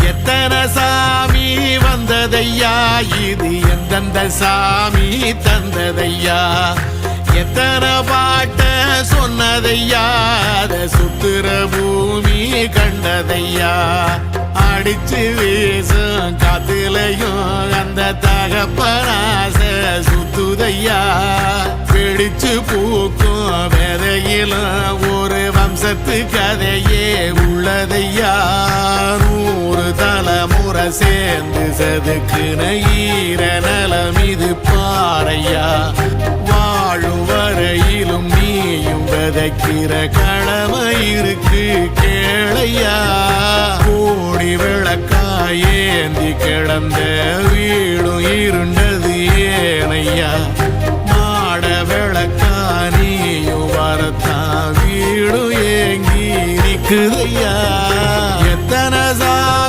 எத்தனை சாமி வந்ததையா, இது எந்தெந்த சாமி தந்ததையா, எத்தனை பாட்ட சொன்னதையா, அத சுத்துற பூமி கண்டதையா, அடிச்சு வீசும் காத்துலையும் அந்த தகப்பனாச சுத்துதையா, பிடிச்சு பூக்கும் விதையிலும் ஒரு வம்சத்து கதையே உள்ளதையா, 100 தலைமுறை சேர்ந்து செதுக்குன ஈர நலம் இது பாறையா, வாழும் வரையிலும் நீயும் விதைக்கிற கடமை இருக்கு கேளையா, கோடி விளக்காயேந்தி கிடந்த வீடும் இருண்டது ஏனையா, மாட விளக்கா நீயும் வரத்தான் வீடும் ஏங்கி நிக்குதையா, எத்தனை சாமி